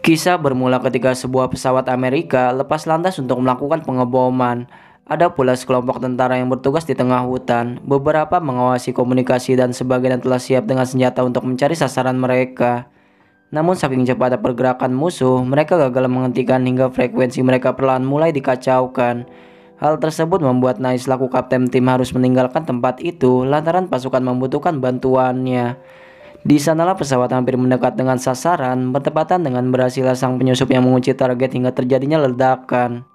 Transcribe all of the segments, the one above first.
Kisah bermula ketika sebuah pesawat Amerika lepas landas untuk melakukan pengeboman. Ada pula sekelompok tentara yang bertugas di tengah hutan. Beberapa mengawasi komunikasi dan sebagian telah siap dengan senjata untuk mencari sasaran mereka. Namun saking cepat pergerakan musuh, mereka gagal menghentikan hingga frekuensi mereka perlahan mulai dikacaukan. Hal tersebut membuat Nice selaku kapten tim harus meninggalkan tempat itu lantaran pasukan membutuhkan bantuannya. Di sanalah pesawat hampir mendekat dengan sasaran, bertepatan dengan berhasilnya sang penyusup yang mengunci target hingga terjadinya ledakan.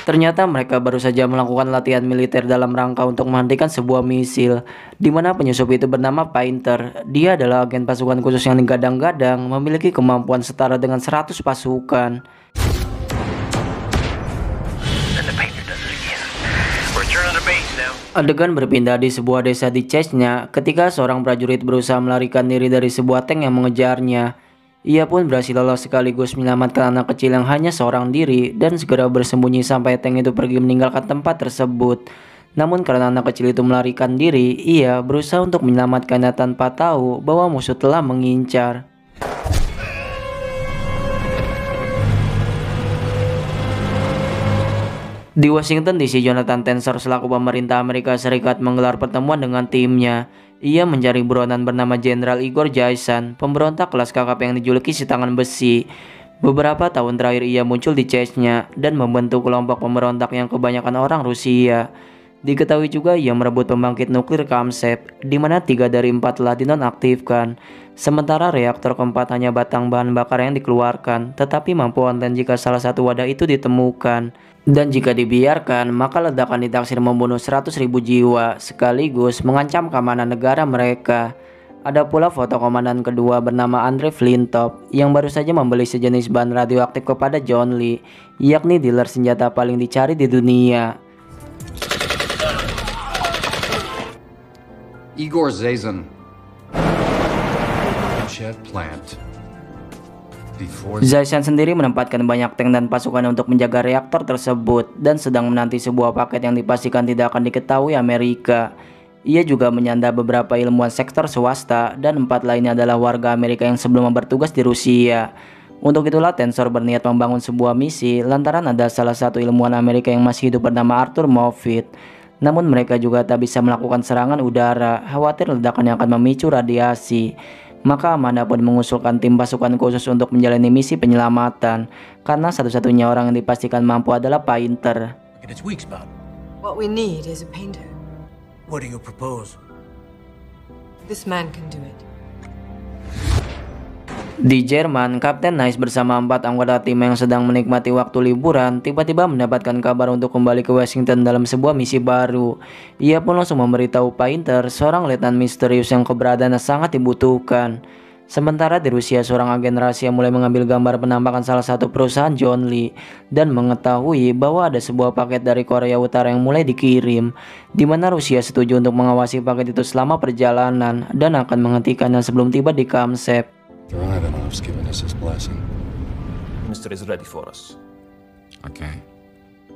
Ternyata mereka baru saja melakukan latihan militer dalam rangka untuk menghentikan sebuah misil, di mana penyusup itu bernama Painter. Dia adalah agen pasukan khusus yang digadang-gadang memiliki kemampuan setara dengan 100 pasukan. Adegan berpindah di sebuah desa di Chechnya ketika seorang prajurit berusaha melarikan diri dari sebuah tank yang mengejarnya. Ia pun berhasil lolos sekaligus menyelamatkan anak kecil yang hanya seorang diri dan segera bersembunyi sampai tank itu pergi meninggalkan tempat tersebut. Namun karena anak kecil itu melarikan diri, ia berusaha untuk menyelamatkannya tanpa tahu bahwa musuh telah mengincar. Di Washington DC, Jonathan Tensor selaku pemerintah Amerika Serikat menggelar pertemuan dengan timnya. Ia mencari buronan bernama Jenderal Igor Zaysan, pemberontak kelas kakap yang dijuluki si tangan besi. Beberapa tahun terakhir ia muncul di Chechnya dan membentuk kelompok pemberontak yang kebanyakan orang Rusia. Diketahui juga ia merebut pembangkit nuklir Kamsep, di mana 3 dari 4 telah dinonaktifkan. Sementara reaktor keempat hanya batang bahan bakar yang dikeluarkan, tetapi mampu onten jika salah satu wadah itu ditemukan. Dan jika dibiarkan, maka ledakan ditaksir membunuh 100.000 jiwa, sekaligus mengancam keamanan negara mereka. Ada pula foto komandan kedua bernama Andre Flintop, yang baru saja membeli sejenis bahan radioaktif kepada John Lee, yakni dealer senjata paling dicari di dunia. Igor Zaysan, Chef Plant. Zaysan sendiri menempatkan banyak tank dan pasukan untuk menjaga reaktor tersebut dan sedang menanti sebuah paket yang dipastikan tidak akan diketahui Amerika. Ia juga menyandar beberapa ilmuwan sektor swasta dan 4 lainnya adalah warga Amerika yang sebelumnya bertugas di Rusia. Untuk itulah Tensor berniat membangun sebuah misi lantaran ada salah satu ilmuwan Amerika yang masih hidup bernama Arthur Moffitt. Namun mereka juga tak bisa melakukan serangan udara, khawatir ledakan yang akan memicu radiasi. Maka Amanda pun mengusulkan tim pasukan khusus untuk menjalani misi penyelamatan, karena satu-satunya orang yang dipastikan mampu adalah Painter. What we need is a painter. What do you propose? This man can do it. Di Jerman, Kapten Nice bersama 4 anggota tim yang sedang menikmati waktu liburan tiba-tiba mendapatkan kabar untuk kembali ke Washington dalam sebuah misi baru. Ia pun langsung memberitahu Painter, seorang letnan misterius yang keberadaannya sangat dibutuhkan. Sementara di Rusia, seorang agen rahasia mulai mengambil gambar penampakan salah satu perusahaan John Lee dan mengetahui bahwa ada sebuah paket dari Korea Utara yang mulai dikirim, di mana Rusia setuju untuk mengawasi paket itu selama perjalanan dan akan menghentikannya sebelum tiba di Kamsep. Ivanov's given us his blessing. Minister is ready for us. Okay.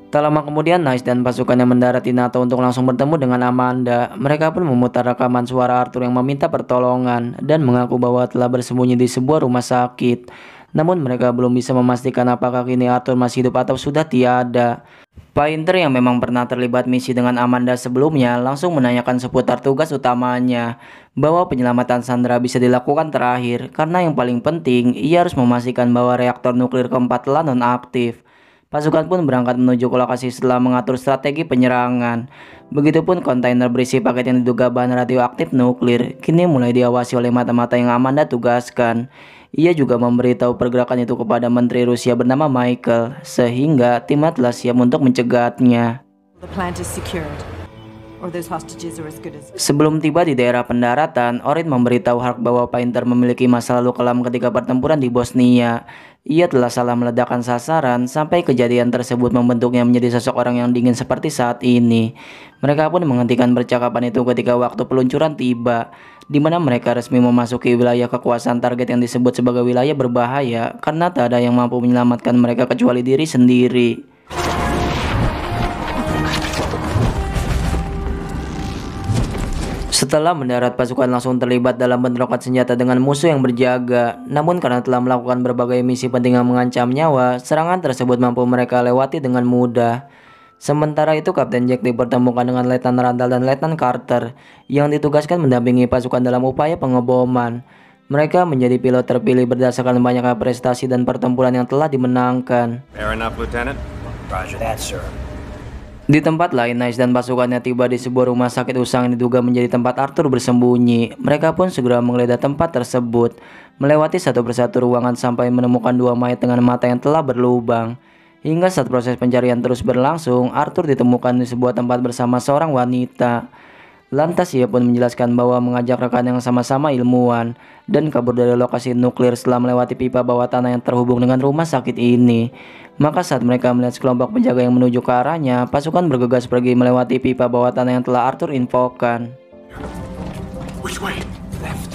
Tak lama kemudian, Nice dan pasukannya mendarat di NATO untuk langsung bertemu dengan Amanda. Mereka pun memutar rekaman suara Arthur yang meminta pertolongan dan mengaku bahwa telah bersembunyi di sebuah rumah sakit. Namun mereka belum bisa memastikan apakah kini Arthur masih hidup atau sudah tiada. Painter yang memang pernah terlibat misi dengan Amanda sebelumnya langsung menanyakan seputar tugas utamanya, bahwa penyelamatan Sandra bisa dilakukan terakhir karena yang paling penting ia harus memastikan bahwa reaktor nuklir keempat telah nonaktif. Pasukan pun berangkat menuju ke lokasi setelah mengatur strategi penyerangan. Begitupun kontainer berisi paket yang diduga bahan radioaktif nuklir kini mulai diawasi oleh mata-mata yang Amanda tugaskan. Ia juga memberitahu pergerakan itu kepada Menteri Rusia bernama Michael, sehingga timnya telah siap untuk mencegatnya. The plant is secured, or those hostages are as good as. Sebelum tiba di daerah pendaratan, Orin memberitahu Hark bahwa Painter memiliki masa lalu kelam ketika pertempuran di Bosnia. Ia telah salah meledakkan sasaran sampai kejadian tersebut membentuknya menjadi sosok orang yang dingin seperti saat ini. Mereka pun menghentikan percakapan itu ketika waktu peluncuran tiba, di mana mereka resmi memasuki wilayah kekuasaan target yang disebut sebagai wilayah berbahaya karena tak ada yang mampu menyelamatkan mereka kecuali diri sendiri. Setelah mendarat, pasukan langsung terlibat dalam bentrokan senjata dengan musuh yang berjaga. Namun karena telah melakukan berbagai misi penting yang mengancam nyawa, serangan tersebut mampu mereka lewati dengan mudah. Sementara itu, Kapten Jack dipertemukan dengan Letnan Randall dan Letnan Carter yang ditugaskan mendampingi pasukan dalam upaya pengeboman. Mereka menjadi pilot terpilih berdasarkan banyaknya prestasi dan pertempuran yang telah dimenangkan. Fair enough, Lieutenant. Roger that, sir. Di tempat lain, Nice dan pasukannya tiba di sebuah rumah sakit usang yang diduga menjadi tempat Arthur bersembunyi. Mereka pun segera menggeledah tempat tersebut, melewati satu persatu ruangan sampai menemukan dua mayat dengan mata yang telah berlubang. Hingga saat proses pencarian terus berlangsung, Arthur ditemukan di sebuah tempat bersama seorang wanita. Lantas ia pun menjelaskan bahwa mengajak rekan yang sama-sama ilmuwan dan kabur dari lokasi nuklir setelah melewati pipa bawah tanah yang terhubung dengan rumah sakit ini. Maka saat mereka melihat sekelompok penjaga yang menuju ke arahnya, pasukan bergegas pergi melewati pipa bawah tanah yang telah Arthur infokan. Which way? Left.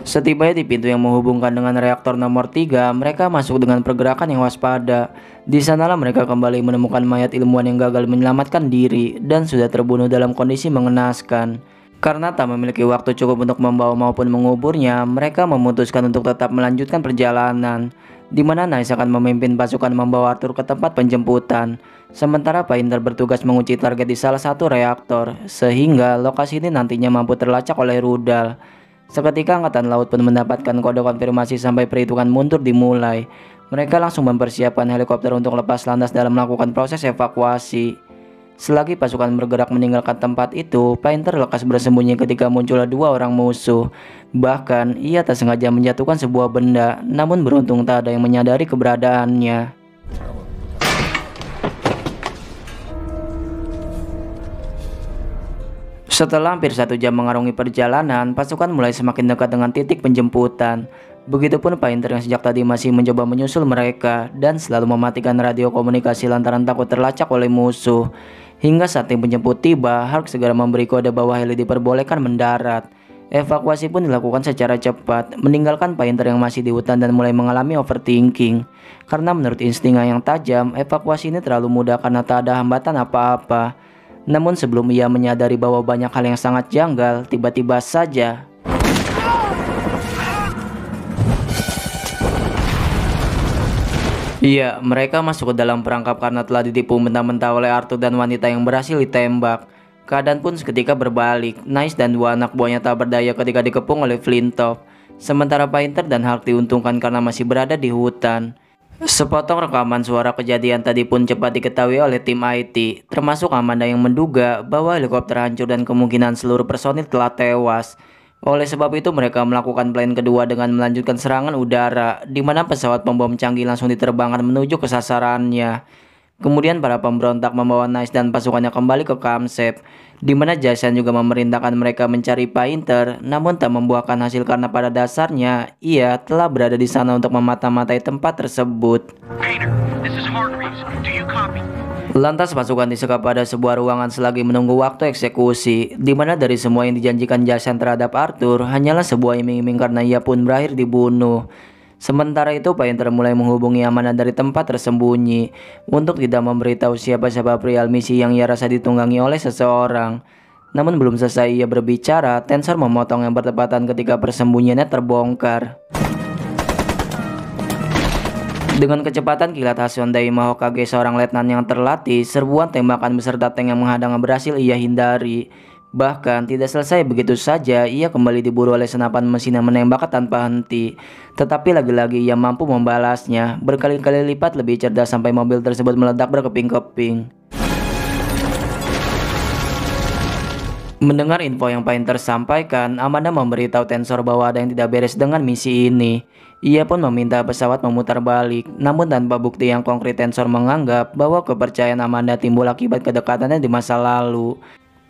Setibanya di pintu yang menghubungkan dengan reaktor nomor 3, mereka masuk dengan pergerakan yang waspada. Di sanalah mereka kembali menemukan mayat ilmuwan yang gagal menyelamatkan diri dan sudah terbunuh dalam kondisi mengenaskan. Karena tak memiliki waktu cukup untuk membawa maupun menguburnya, mereka memutuskan untuk tetap melanjutkan perjalanan, di mana Nice akan memimpin pasukan membawa Arthur ke tempat penjemputan. Sementara Painter bertugas mengunci target di salah satu reaktor, sehingga lokasi ini nantinya mampu terlacak oleh rudal. Seketika Angkatan Laut pun mendapatkan kode konfirmasi sampai perhitungan mundur dimulai. Mereka langsung mempersiapkan helikopter untuk lepas landas dalam melakukan proses evakuasi. Selagi pasukan bergerak meninggalkan tempat itu, Painter lekas bersembunyi ketika munculnya dua orang musuh. Bahkan, ia tak sengaja menjatuhkan sebuah benda, namun beruntung tak ada yang menyadari keberadaannya. Setelah hampir 1 jam mengarungi perjalanan, pasukan mulai semakin dekat dengan titik penjemputan. Begitupun Painter yang sejak tadi masih mencoba menyusul mereka dan selalu mematikan radio komunikasi lantaran takut terlacak oleh musuh. Hingga saat tim penjemput tiba, Hark segera memberi kode bahwa heli diperbolehkan mendarat. Evakuasi pun dilakukan secara cepat, meninggalkan Painter yang masih di hutan dan mulai mengalami overthinking. Karena menurut instingnya yang tajam, evakuasi ini terlalu mudah karena tak ada hambatan apa-apa. Namun sebelum ia menyadari bahwa banyak hal yang sangat janggal, tiba-tiba saja mereka masuk ke dalam perangkap karena telah ditipu mentah-mentah oleh Arthur dan wanita yang berhasil ditembak. Keadaan pun seketika berbalik. Nice dan dua anak buahnya tak berdaya ketika dikepung oleh Flintoff. Sementara Painter dan Hark diuntungkan karena masih berada di hutan. Sepotong rekaman suara kejadian tadi pun cepat diketahui oleh tim IT, termasuk Amanda yang menduga bahwa helikopter hancur dan kemungkinan seluruh personil telah tewas. Oleh sebab itu mereka melakukan plan kedua dengan melanjutkan serangan udara, di mana pesawat pembom canggih langsung diterbangkan menuju ke sasarannya. Kemudian para pemberontak membawa Nice dan pasukannya kembali ke Kamsep, di mana Jason juga memerintahkan mereka mencari Painter, namun tak membuahkan hasil karena pada dasarnya ia telah berada di sana untuk memata-matai tempat tersebut. Painter, this is Hargreaves. Do you copy? Lantas pasukan disekap pada sebuah ruangan selagi menunggu waktu eksekusi, di mana dari semua yang dijanjikan Jason terhadap Arthur hanyalah sebuah iming-iming karena ia pun berakhir dibunuh. Sementara itu Painter mulai menghubungi Amanda dari tempat tersembunyi untuk tidak memberitahu siapa-siapa pria misi yang ia rasa ditunggangi oleh seseorang. Namun belum selesai ia berbicara, Tensor memotong yang bertepatan ketika persembunyiannya terbongkar. Dengan kecepatan kilat khas Daima Hokage, seorang letnan yang terlatih, serbuan tembakan beserta tank yang menghadang berhasil ia hindari. Bahkan tidak selesai begitu saja, ia kembali diburu oleh senapan mesin yang menembak tanpa henti. Tetapi lagi-lagi ia mampu membalasnya, berkali-kali lipat lebih cerdas sampai mobil tersebut meledak berkeping-keping. Mendengar info yang Painter sampaikan, Amanda memberitahu Tensor bahwa ada yang tidak beres dengan misi ini. Ia pun meminta pesawat memutar balik, namun tanpa bukti yang konkret Tensor menganggap bahwa kepercayaan Amanda timbul akibat kedekatannya di masa lalu.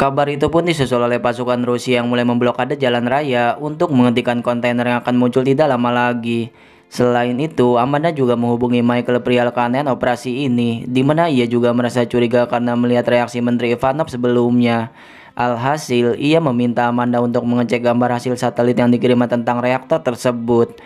Kabar itu pun disusul oleh pasukan Rusia yang mulai memblokade jalan raya untuk menghentikan kontainer yang akan muncul tidak lama lagi. Selain itu, Amanda juga menghubungi Michael perihal keanehan operasi ini, di mana ia juga merasa curiga karena melihat reaksi Menteri Ivanov sebelumnya. Alhasil, ia meminta Amanda untuk mengecek gambar hasil satelit yang dikirimkan tentang reaktor tersebut.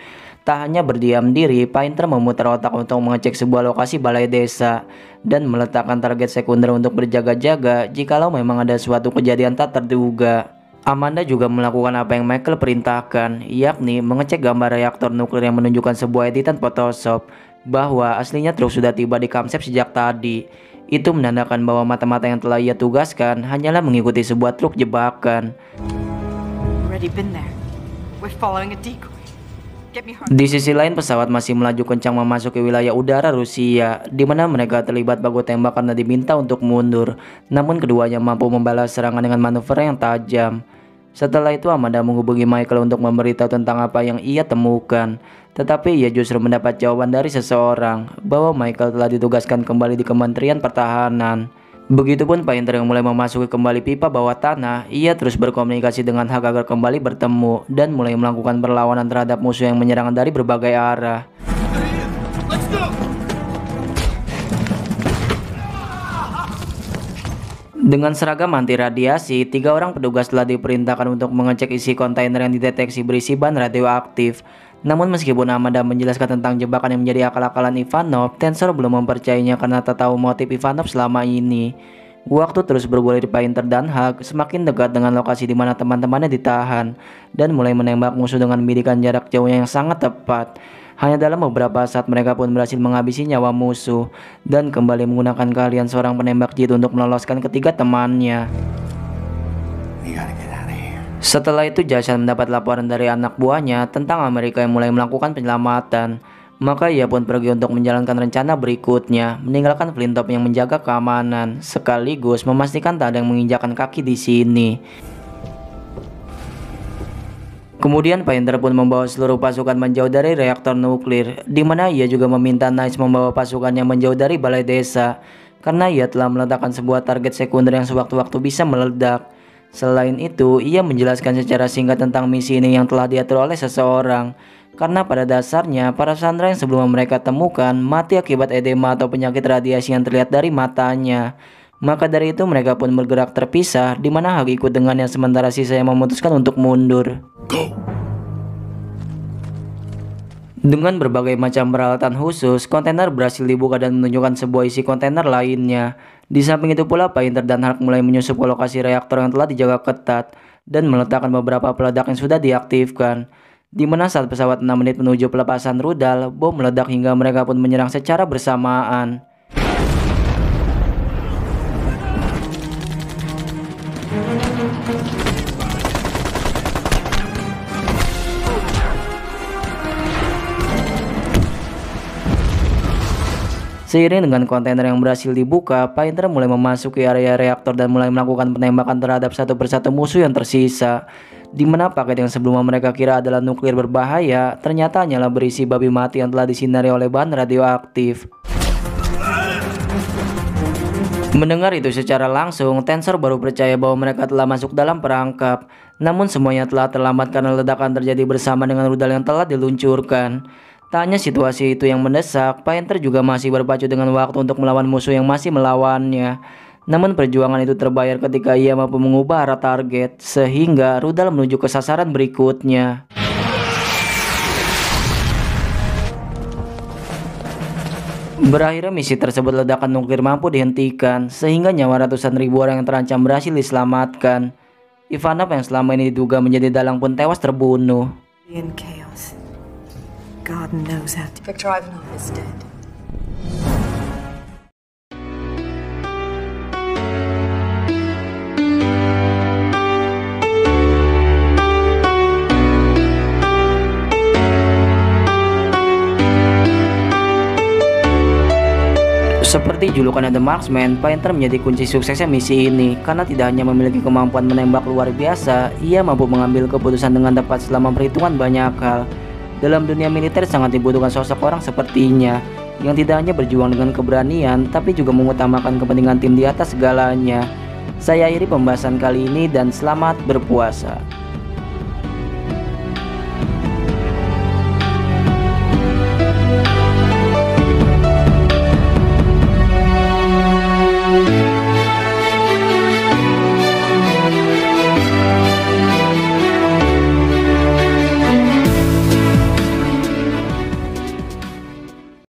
Tak hanya berdiam diri, Painter memutar otak untuk mengecek sebuah lokasi balai desa dan meletakkan target sekunder untuk berjaga-jaga jikalau memang ada suatu kejadian tak terduga. Amanda juga melakukan apa yang Michael perintahkan, yakni mengecek gambar reaktor nuklir yang menunjukkan sebuah editan Photoshop bahwa aslinya truk sudah tiba di Kamsep sejak tadi. Itu menandakan bahwa mata-mata yang telah ia tugaskan hanyalah mengikuti sebuah truk jebakan. Already been there. We're following a decoy. Get me hard. Di sisi lain, pesawat masih melaju kencang memasuki wilayah udara Rusia, di mana mereka terlibat baku tembak karena diminta untuk mundur. Namun keduanya mampu membalas serangan dengan manuver yang tajam. Setelah itu Amanda menghubungi Michael untuk memberitahu tentang apa yang ia temukan. Tetapi ia justru mendapat jawaban dari seseorang bahwa Michael telah ditugaskan kembali di Kementerian Pertahanan. Begitupun Painter yang mulai memasuki kembali pipa bawah tanah, ia terus berkomunikasi dengan Hak agar kembali bertemu dan mulai melakukan perlawanan terhadap musuh yang menyerang dari berbagai arah. Dengan seragam anti radiasi, 3 orang petugas telah diperintahkan untuk mengecek isi kontainer yang dideteksi berisi bahan radioaktif. Namun meskipun Amanda menjelaskan tentang jebakan yang menjadi akal-akalan Ivanov, Tensor belum mempercayainya karena tak tahu motif Ivanov selama ini. Waktu terus bergulir di Painter dan Hak semakin dekat dengan lokasi di mana teman-temannya ditahan dan mulai menembak musuh dengan bidikan jarak jauhnya yang sangat tepat. Hanya dalam beberapa saat mereka pun berhasil menghabisi nyawa musuh dan kembali menggunakan keahlian seorang penembak jitu untuk meloloskan ketiga temannya. Setelah itu Jason mendapat laporan dari anak buahnya tentang Amerika yang mulai melakukan penyelamatan. Maka ia pun pergi untuk menjalankan rencana berikutnya, meninggalkan Flintop yang menjaga keamanan, sekaligus memastikan tak ada yang menginjakan kaki di sini. Kemudian Painter pun membawa seluruh pasukan menjauh dari reaktor nuklir, di mana ia juga meminta Nice membawa pasukannya menjauh dari balai desa, karena ia telah meletakkan sebuah target sekunder yang sewaktu-waktu bisa meledak. Selain itu, ia menjelaskan secara singkat tentang misi ini yang telah diatur oleh seseorang, karena pada dasarnya para sandera yang sebelum mereka temukan mati akibat edema atau penyakit radiasi yang terlihat dari matanya. Maka dari itu mereka pun bergerak terpisah, di mana Hak ikut dengannya sementara sisanya memutuskan untuk mundur. Dengan berbagai macam peralatan khusus, kontainer berhasil dibuka dan menunjukkan sebuah isi kontainer lainnya. Di samping itu pula, Painter dan Hulk mulai menyusup ke lokasi reaktor yang telah dijaga ketat dan meletakkan beberapa peledak yang sudah diaktifkan. Di mana saat pesawat 6 menit menuju pelepasan rudal, bom meledak hingga mereka pun menyerang secara bersamaan. Seiring dengan kontainer yang berhasil dibuka, Painter mulai memasuki area reaktor dan mulai melakukan penembakan terhadap satu persatu musuh yang tersisa. Di mana paket yang sebelumnya mereka kira adalah nuklir berbahaya, ternyata hanyalah berisi babi mati yang telah disinari oleh bahan radioaktif. Mendengar itu secara langsung, Tensor baru percaya bahwa mereka telah masuk dalam perangkap. Namun semuanya telah terlambat karena ledakan terjadi bersama dengan rudal yang telah diluncurkan. Tak hanya situasi itu yang mendesak, Painter juga masih berpacu dengan waktu untuk melawan musuh yang masih melawannya. Namun perjuangan itu terbayar ketika ia mampu mengubah arah target, sehingga rudal menuju ke sasaran berikutnya. Berakhirnya misi tersebut, ledakan nuklir mampu dihentikan, sehingga nyawa ratusan ribu orang yang terancam berhasil diselamatkan. Ivanov yang selama ini diduga menjadi dalang pun tewas terbunuh. In chaos. God knows how to. Victor Ivanov is dead. Seperti julukan The Marksman, Painter menjadi kunci suksesnya misi ini karena tidak hanya memiliki kemampuan menembak luar biasa, ia mampu mengambil keputusan dengan tepat selama perhitungan banyak hal. Dalam dunia militer sangat dibutuhkan sosok orang sepertinya, yang tidak hanya berjuang dengan keberanian, tapi juga mengutamakan kepentingan tim di atas segalanya. Saya akhiri pembahasan kali ini dan selamat berpuasa.